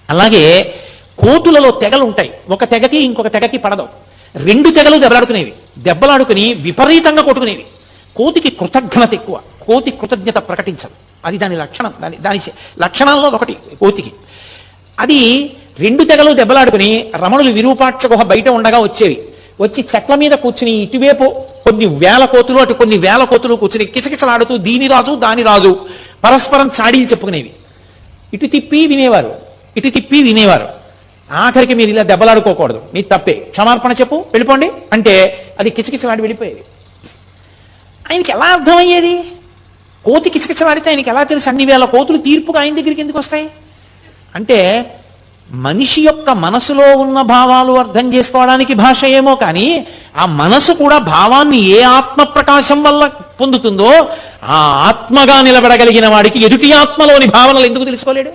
అలాగే కోతులలో తెగలు ఉంటాయి. ఒక తెగకి ఇంకొక తెగకి పడదు. రెండు తెగలు దెబ్బలాడుకుని విపరీతంగా కొట్టుకునేవి. కోతికి కృతజ్ఞత ఎక్కువ. కోతి కృతజ్ఞత ప్రకటించదు. అది దాని లక్షణం. దాని లక్షణాల్లో ఒకటి కోతికి. అది రెండు తెగలు దెబ్బలాడుకుని రమణులు విరూపాక్ష గుహ బయట ఉండగా వచ్చి చెట్ల మీద కూర్చుని ఇటువైపు కొన్ని వేల కోతులు అటు కొన్ని వేల కోతులు కూర్చుని కిచకిచలాడుతూ దీని రాజు దాని రాజు పరస్పరం చాడీలు చెప్పుకునేవి. ఇటు తిప్పి వినేవారు. ఆఖరికి మీరు ఇలా దెబ్బలాడుకోకూడదు, నీ తప్పే, క్షమార్పణ చెప్పు, వెళ్ళిపోండి అంటే అది కిచకిచలాడి వెళ్ళిపోయేది. ఆయనకి ఎలా అర్థమయ్యేది? కోతి కిచకిచలాడితే ఆయనకి ఎలా తెలుసు అన్ని వేల కోతులు తీర్పుగా ఆయన దగ్గరికి ఎందుకు వస్తాయి? అంటే మనిషి యొక్క మనసులో ఉన్న భావాలు అర్థం చేసుకోవడానికి భాష ఏమో, కానీ ఆ మనసు కూడా భావాన్ని ఏ ఆత్మ ప్రకాశం వల్ల పొందుతుందో ఆ ఆత్మగా నిలబడగలిగిన వాడికి ఎదుటి ఆత్మలోని భావనలు ఎందుకు తెలుసుకోలేడు?